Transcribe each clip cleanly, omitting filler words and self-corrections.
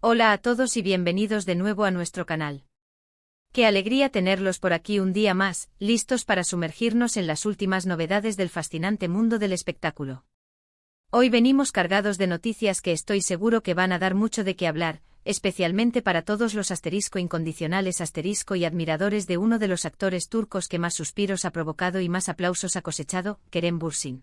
Hola a todos y bienvenidos de nuevo a nuestro canal. Qué alegría tenerlos por aquí un día más, listos para sumergirnos en las últimas novedades del fascinante mundo del espectáculo. Hoy venimos cargados de noticias que estoy seguro que van a dar mucho de qué hablar, especialmente para todos los incondicionales y admiradores de uno de los actores turcos que más suspiros ha provocado y más aplausos ha cosechado, Kerem Bürsin.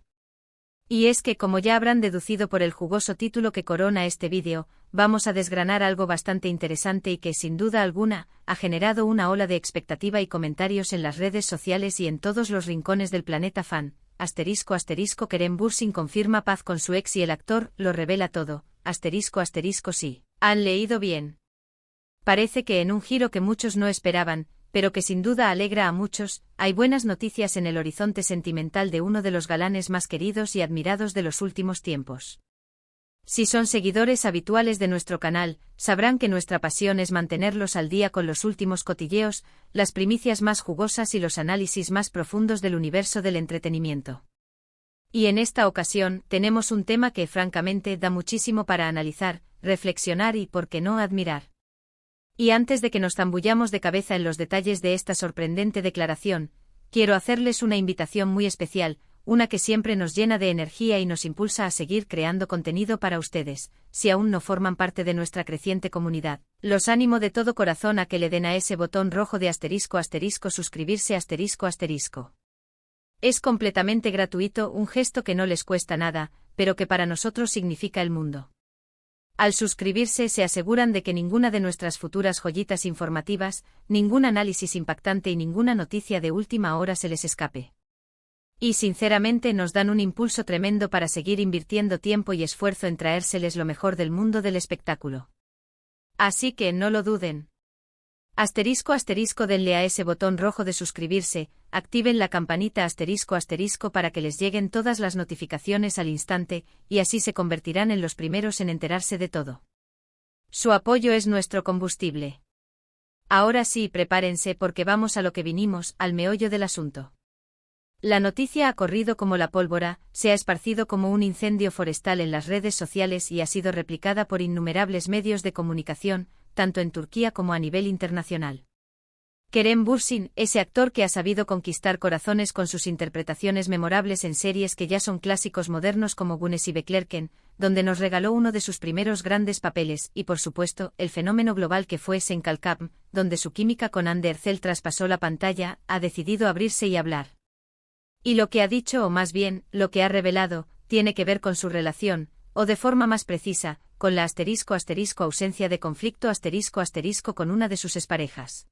Y es que, como ya habrán deducido por el jugoso título que corona este vídeo, vamos a desgranar algo bastante interesante y que, sin duda alguna, ha generado una ola de expectativa y comentarios en las redes sociales y en todos los rincones del planeta fan. Kerem Bürsin confirma paz con su ex y el actor lo revela todo. Sí. ¿Han leído bien? Parece que en un giro que muchos no esperaban, pero que sin duda alegra a muchos, hay buenas noticias en el horizonte sentimental de uno de los galanes más queridos y admirados de los últimos tiempos. Si son seguidores habituales de nuestro canal, sabrán que nuestra pasión es mantenerlos al día con los últimos cotilleos, las primicias más jugosas y los análisis más profundos del universo del entretenimiento. Y en esta ocasión, tenemos un tema que francamente da muchísimo para analizar, reflexionar y, por qué no, admirar. Y antes de que nos zambullamos de cabeza en los detalles de esta sorprendente declaración, quiero hacerles una invitación muy especial, una que siempre nos llena de energía y nos impulsa a seguir creando contenido para ustedes. Si aún no forman parte de nuestra creciente comunidad, los animo de todo corazón a que le den a ese botón rojo de suscribirse. Es completamente gratuito, un gesto que no les cuesta nada, pero que para nosotros significa el mundo. Al suscribirse se aseguran de que ninguna de nuestras futuras joyitas informativas, ningún análisis impactante y ninguna noticia de última hora se les escape. Y sinceramente nos dan un impulso tremendo para seguir invirtiendo tiempo y esfuerzo en traérseles lo mejor del mundo del espectáculo. Así que no lo duden. Denle a ese botón rojo de suscribirse, activen la campanita para que les lleguen todas las notificaciones al instante, y así se convertirán en los primeros en enterarse de todo. Su apoyo es nuestro combustible. Ahora sí, prepárense porque vamos a lo que vinimos, al meollo del asunto. La noticia ha corrido como la pólvora, se ha esparcido como un incendio forestal en las redes sociales y ha sido replicada por innumerables medios de comunicación, tanto en Turquía como a nivel internacional. Kerem Bürsin, ese actor que ha sabido conquistar corazones con sus interpretaciones memorables en series que ya son clásicos modernos como Gunes y Beklerken, donde nos regaló uno de sus primeros grandes papeles, y por supuesto, el fenómeno global que fue Sen Kalkam, donde su química con Hande Erçel traspasó la pantalla, ha decidido abrirse y hablar. Y lo que ha dicho, o más bien, lo que ha revelado, tiene que ver con su relación, o de forma más precisa, con la ausencia de conflicto con una de sus exparejas.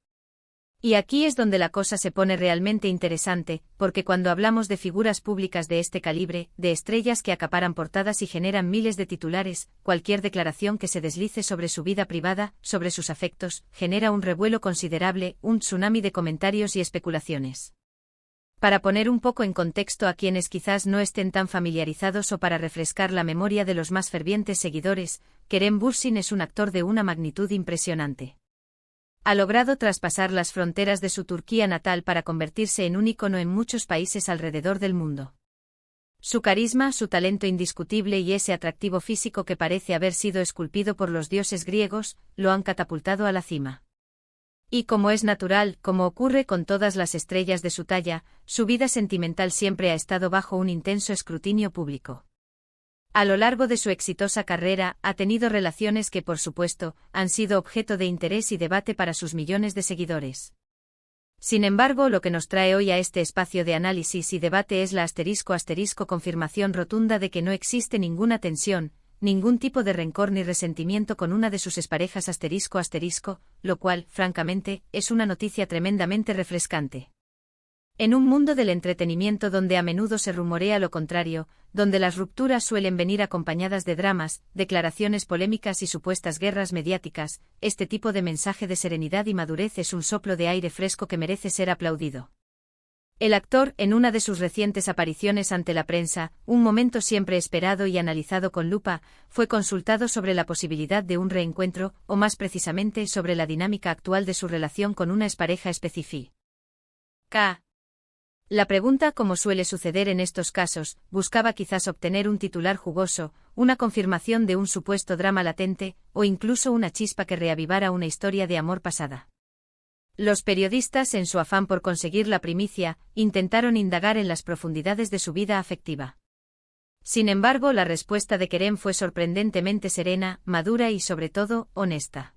Y aquí es donde la cosa se pone realmente interesante, porque cuando hablamos de figuras públicas de este calibre, de estrellas que acaparan portadas y generan miles de titulares, cualquier declaración que se deslice sobre su vida privada, sobre sus afectos, genera un revuelo considerable, un tsunami de comentarios y especulaciones. Para poner un poco en contexto a quienes quizás no estén tan familiarizados o para refrescar la memoria de los más fervientes seguidores, Kerem Bürsin es un actor de una magnitud impresionante. Ha logrado traspasar las fronteras de su Turquía natal para convertirse en un ícono en muchos países alrededor del mundo. Su carisma, su talento indiscutible y ese atractivo físico que parece haber sido esculpido por los dioses griegos, lo han catapultado a la cima. Y como es natural, como ocurre con todas las estrellas de su talla, su vida sentimental siempre ha estado bajo un intenso escrutinio público. A lo largo de su exitosa carrera, ha tenido relaciones que, por supuesto, han sido objeto de interés y debate para sus millones de seguidores. Sin embargo, lo que nos trae hoy a este espacio de análisis y debate es la confirmación rotunda de que no existe ninguna tensión, ningún tipo de rencor ni resentimiento con una de sus exparejas lo cual, francamente, es una noticia tremendamente refrescante. En un mundo del entretenimiento donde a menudo se rumorea lo contrario, donde las rupturas suelen venir acompañadas de dramas, declaraciones polémicas y supuestas guerras mediáticas, este tipo de mensaje de serenidad y madurez es un soplo de aire fresco que merece ser aplaudido. El actor, en una de sus recientes apariciones ante la prensa, un momento siempre esperado y analizado con lupa, fue consultado sobre la posibilidad de un reencuentro, o más precisamente sobre la dinámica actual de su relación con una expareja específica. La pregunta, como suele suceder en estos casos, buscaba quizás obtener un titular jugoso, una confirmación de un supuesto drama latente, o incluso una chispa que reavivara una historia de amor pasada. Los periodistas, en su afán por conseguir la primicia, intentaron indagar en las profundidades de su vida afectiva. Sin embargo, la respuesta de Kerem fue sorprendentemente serena, madura y, sobre todo, honesta.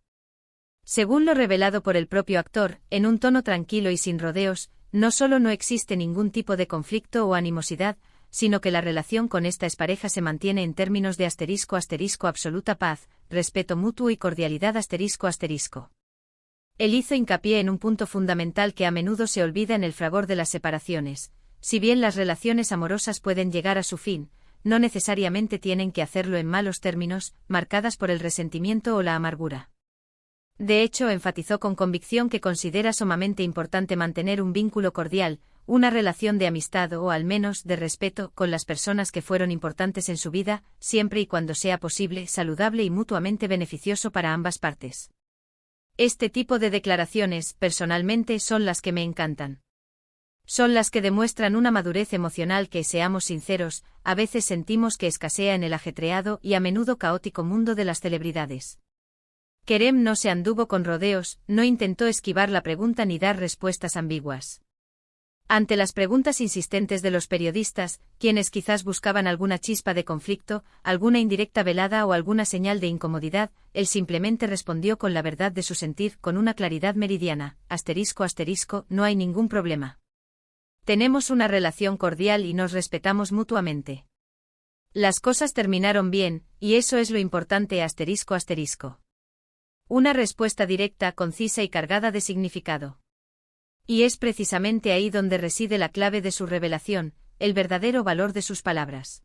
Según lo revelado por el propio actor, en un tono tranquilo y sin rodeos, no solo no existe ningún tipo de conflicto o animosidad, sino que la relación con esta expareja se mantiene en términos de *** absoluta paz, respeto mutuo y cordialidad ***. Él hizo hincapié en un punto fundamental que a menudo se olvida en el fragor de las separaciones: si bien las relaciones amorosas pueden llegar a su fin, no necesariamente tienen que hacerlo en malos términos, marcadas por el resentimiento o la amargura. De hecho, enfatizó con convicción que considera sumamente importante mantener un vínculo cordial, una relación de amistad o al menos de respeto con las personas que fueron importantes en su vida, siempre y cuando sea posible, saludable y mutuamente beneficioso para ambas partes. Este tipo de declaraciones, personalmente, son las que me encantan. Son las que demuestran una madurez emocional que, seamos sinceros, a veces sentimos que escasea en el ajetreado y a menudo caótico mundo de las celebridades. Kerem no se anduvo con rodeos, no intentó esquivar la pregunta ni dar respuestas ambiguas. Ante las preguntas insistentes de los periodistas, quienes quizás buscaban alguna chispa de conflicto, alguna indirecta velada o alguna señal de incomodidad, él simplemente respondió con la verdad de su sentir, con una claridad meridiana: ***, no hay ningún problema. Tenemos una relación cordial y nos respetamos mutuamente. Las cosas terminaron bien, y eso es lo importante ***. Una respuesta directa, concisa y cargada de significado. Y es precisamente ahí donde reside la clave de su revelación, el verdadero valor de sus palabras.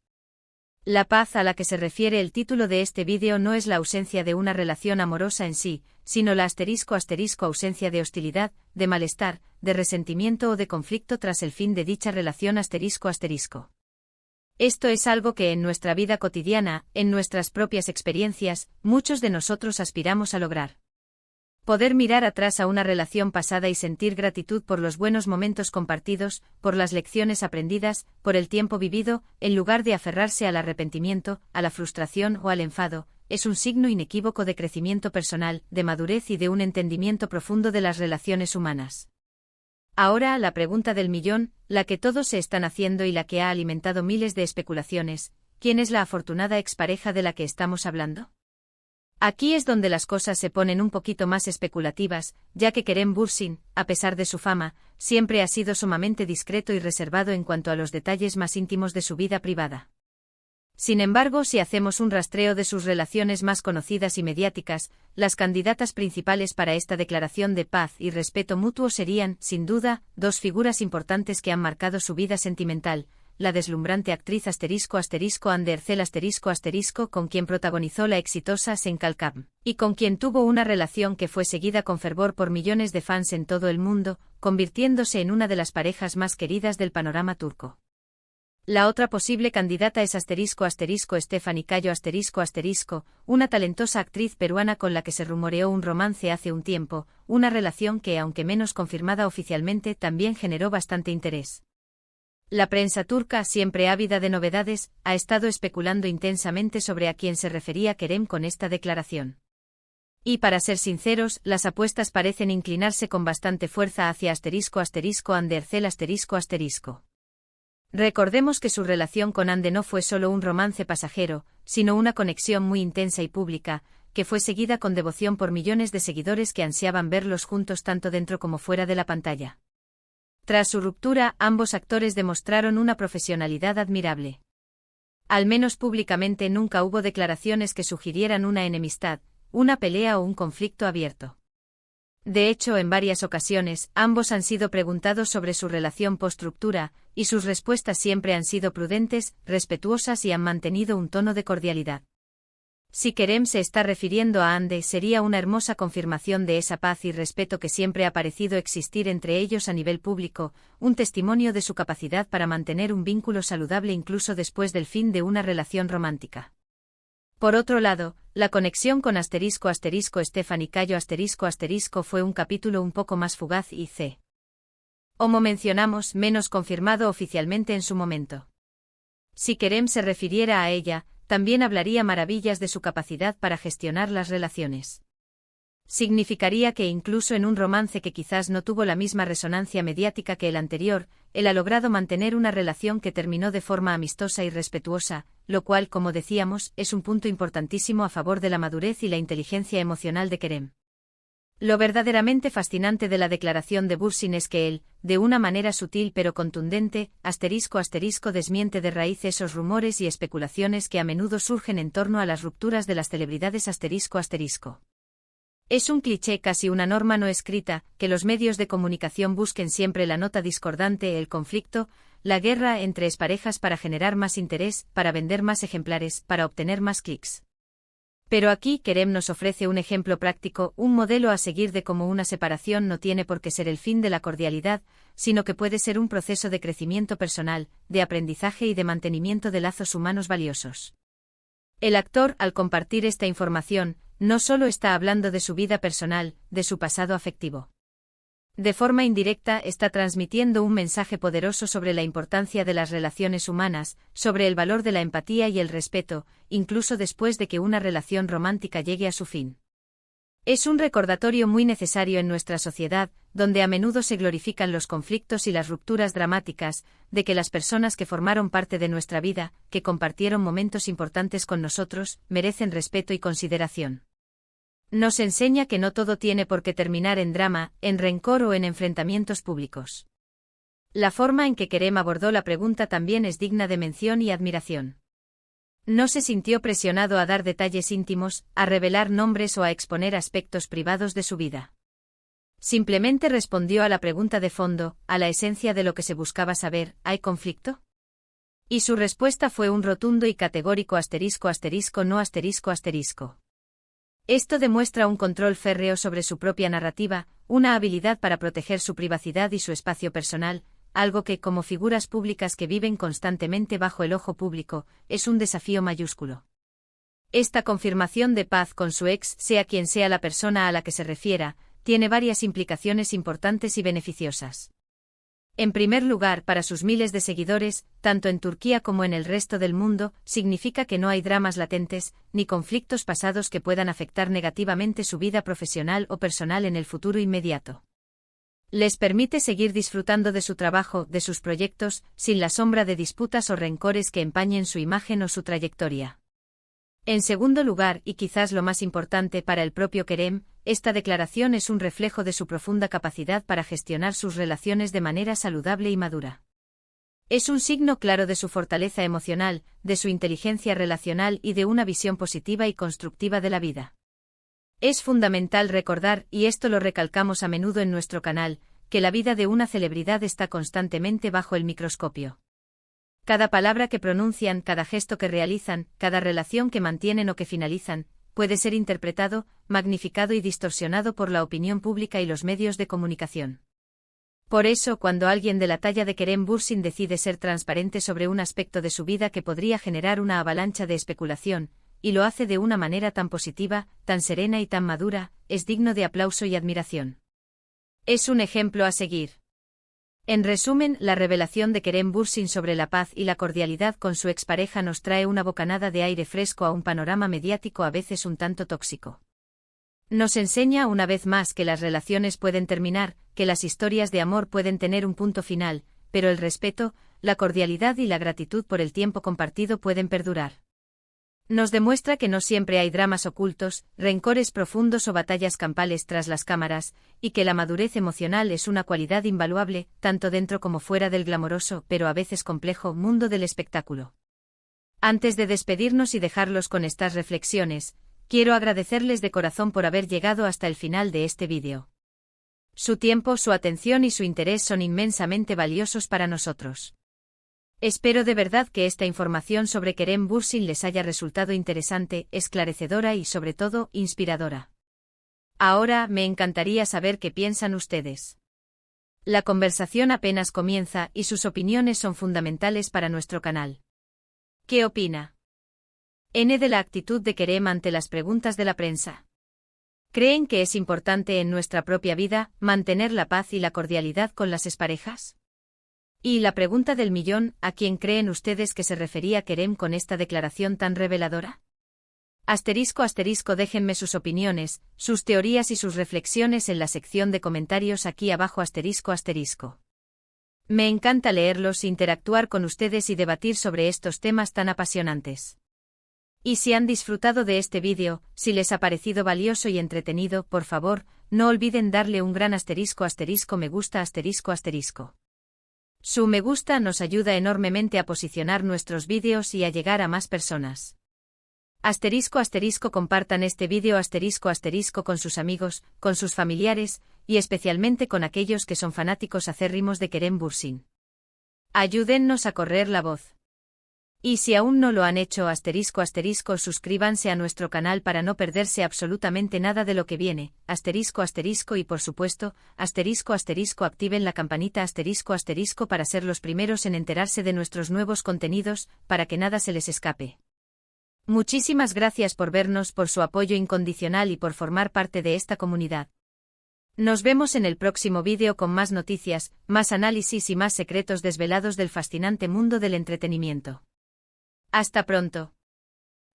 La paz a la que se refiere el título de este vídeo no es la ausencia de una relación amorosa en sí, sino la *** ausencia de hostilidad, de malestar, de resentimiento o de conflicto tras el fin de dicha relación ***. Esto es algo que en nuestra vida cotidiana, en nuestras propias experiencias, muchos de nosotros aspiramos a lograr. Poder mirar atrás a una relación pasada y sentir gratitud por los buenos momentos compartidos, por las lecciones aprendidas, por el tiempo vivido, en lugar de aferrarse al arrepentimiento, a la frustración o al enfado, es un signo inequívoco de crecimiento personal, de madurez y de un entendimiento profundo de las relaciones humanas. Ahora, la pregunta del millón, la que todos se están haciendo y la que ha alimentado miles de especulaciones: ¿quién es la afortunada expareja de la que estamos hablando? Aquí es donde las cosas se ponen un poquito más especulativas, ya que Kerem Bürsin, a pesar de su fama, siempre ha sido sumamente discreto y reservado en cuanto a los detalles más íntimos de su vida privada. Sin embargo, si hacemos un rastreo de sus relaciones más conocidas y mediáticas, las candidatas principales para esta declaración de paz y respeto mutuo serían, sin duda, dos figuras importantes que han marcado su vida sentimental: la deslumbrante actriz *** Ercel ***, con quien protagonizó la exitosa Sen Kalkam, y con quien tuvo una relación que fue seguida con fervor por millones de fans en todo el mundo, convirtiéndose en una de las parejas más queridas del panorama turco. La otra posible candidata es *** Cayo ***, una talentosa actriz peruana con la que se rumoreó un romance hace un tiempo, una relación que, aunque menos confirmada oficialmente, también generó bastante interés. La prensa turca, siempre ávida de novedades, ha estado especulando intensamente sobre a quién se refería Kerem con esta declaración. Y para ser sinceros, las apuestas parecen inclinarse con bastante fuerza hacia *** Ercel ***. Recordemos que su relación con Hande no fue solo un romance pasajero, sino una conexión muy intensa y pública, que fue seguida con devoción por millones de seguidores que ansiaban verlos juntos tanto dentro como fuera de la pantalla. Tras su ruptura, ambos actores demostraron una profesionalidad admirable. Al menos públicamente nunca hubo declaraciones que sugirieran una enemistad, una pelea o un conflicto abierto. De hecho, en varias ocasiones, ambos han sido preguntados sobre su relación post-ruptura, y sus respuestas siempre han sido prudentes, respetuosas y han mantenido un tono de cordialidad. Si Kerem se está refiriendo a Hande, sería una hermosa confirmación de esa paz y respeto que siempre ha parecido existir entre ellos a nivel público, un testimonio de su capacidad para mantener un vínculo saludable incluso después del fin de una relación romántica. Por otro lado, la conexión con *** Cayo *** fue un capítulo un poco más fugaz y Como mencionamos, menos confirmado oficialmente en su momento. Si Kerem se refiriera a ella, también hablaría maravillas de su capacidad para gestionar las relaciones. Significaría que incluso en un romance que quizás no tuvo la misma resonancia mediática que el anterior, él ha logrado mantener una relación que terminó de forma amistosa y respetuosa, lo cual, como decíamos, es un punto importantísimo a favor de la madurez y la inteligencia emocional de Kerem. Lo verdaderamente fascinante de la declaración de Bursin es que él, de una manera sutil pero contundente, *** desmiente de raíz esos rumores y especulaciones que a menudo surgen en torno a las rupturas de las celebridades ***. Es un cliché, casi una norma no escrita, que los medios de comunicación busquen siempre la nota discordante, el conflicto, la guerra entre exparejas para generar más interés, para vender más ejemplares, para obtener más clics. Pero aquí Kerem nos ofrece un ejemplo práctico, un modelo a seguir de cómo una separación no tiene por qué ser el fin de la cordialidad, sino que puede ser un proceso de crecimiento personal, de aprendizaje y de mantenimiento de lazos humanos valiosos. El actor, al compartir esta información, no solo está hablando de su vida personal, de su pasado afectivo. De forma indirecta está transmitiendo un mensaje poderoso sobre la importancia de las relaciones humanas, sobre el valor de la empatía y el respeto, incluso después de que una relación romántica llegue a su fin. Es un recordatorio muy necesario en nuestra sociedad, donde a menudo se glorifican los conflictos y las rupturas dramáticas, de que las personas que formaron parte de nuestra vida, que compartieron momentos importantes con nosotros, merecen respeto y consideración. Nos enseña que no todo tiene por qué terminar en drama, en rencor o en enfrentamientos públicos. La forma en que Kerem abordó la pregunta también es digna de mención y admiración. No se sintió presionado a dar detalles íntimos, a revelar nombres o a exponer aspectos privados de su vida. Simplemente respondió a la pregunta de fondo, a la esencia de lo que se buscaba saber: ¿hay conflicto? Y su respuesta fue un rotundo y categórico ***, no ***. Esto demuestra un control férreo sobre su propia narrativa, una habilidad para proteger su privacidad y su espacio personal, algo que, como figuras públicas que viven constantemente bajo el ojo público, es un desafío mayúsculo. Esta confirmación de paz con su ex, sea quien sea la persona a la que se refiera, tiene varias implicaciones importantes y beneficiosas. En primer lugar, para sus miles de seguidores, tanto en Turquía como en el resto del mundo, significa que no hay dramas latentes, ni conflictos pasados que puedan afectar negativamente su vida profesional o personal en el futuro inmediato. Les permite seguir disfrutando de su trabajo, de sus proyectos, sin la sombra de disputas o rencores que empañen su imagen o su trayectoria. En segundo lugar, y quizás lo más importante para el propio Kerem, esta declaración es un reflejo de su profunda capacidad para gestionar sus relaciones de manera saludable y madura. Es un signo claro de su fortaleza emocional, de su inteligencia relacional y de una visión positiva y constructiva de la vida. Es fundamental recordar, y esto lo recalcamos a menudo en nuestro canal, que la vida de una celebridad está constantemente bajo el microscopio. Cada palabra que pronuncian, cada gesto que realizan, cada relación que mantienen o que finalizan, puede ser interpretado, magnificado y distorsionado por la opinión pública y los medios de comunicación. Por eso, cuando alguien de la talla de Kerem Bürsin decide ser transparente sobre un aspecto de su vida que podría generar una avalancha de especulación, y lo hace de una manera tan positiva, tan serena y tan madura, es digno de aplauso y admiración. Es un ejemplo a seguir. En resumen, la revelación de Kerem Bürsin sobre la paz y la cordialidad con su expareja nos trae una bocanada de aire fresco a un panorama mediático a veces un tanto tóxico. Nos enseña una vez más que las relaciones pueden terminar, que las historias de amor pueden tener un punto final, pero el respeto, la cordialidad y la gratitud por el tiempo compartido pueden perdurar. Nos demuestra que no siempre hay dramas ocultos, rencores profundos o batallas campales tras las cámaras, y que la madurez emocional es una cualidad invaluable, tanto dentro como fuera del glamoroso, pero a veces complejo, mundo del espectáculo. Antes de despedirnos y dejarlos con estas reflexiones, quiero agradecerles de corazón por haber llegado hasta el final de este vídeo. Su tiempo, su atención y su interés son inmensamente valiosos para nosotros. Espero de verdad que esta información sobre Kerem Bürsin les haya resultado interesante, esclarecedora y sobre todo, inspiradora. Ahora, me encantaría saber qué piensan ustedes. La conversación apenas comienza y sus opiniones son fundamentales para nuestro canal. ¿Qué opina? N de la actitud de Kerem ante las preguntas de la prensa. ¿Creen que es importante en nuestra propia vida mantener la paz y la cordialidad con las exparejas? Y la pregunta del millón, ¿a quién creen ustedes que se refería Kerem con esta declaración tan reveladora? Déjenme sus opiniones, sus teorías y sus reflexiones en la sección de comentarios aquí abajo ***. Me encanta leerlos, interactuar con ustedes y debatir sobre estos temas tan apasionantes. Y si han disfrutado de este vídeo, si les ha parecido valioso y entretenido, por favor, no olviden darle un gran me gusta Su me gusta nos ayuda enormemente a posicionar nuestros vídeos y a llegar a más personas. Compartan este vídeo con sus amigos, con sus familiares, y especialmente con aquellos que son fanáticos acérrimos de Kerem Bürsin. Ayúdennos a correr la voz. Y si aún no lo han hecho suscríbanse a nuestro canal para no perderse absolutamente nada de lo que viene, y por supuesto, activen la campanita para ser los primeros en enterarse de nuestros nuevos contenidos, para que nada se les escape. Muchísimas gracias por vernos, por su apoyo incondicional y por formar parte de esta comunidad. Nos vemos en el próximo vídeo con más noticias, más análisis y más secretos desvelados del fascinante mundo del entretenimiento. Hasta pronto.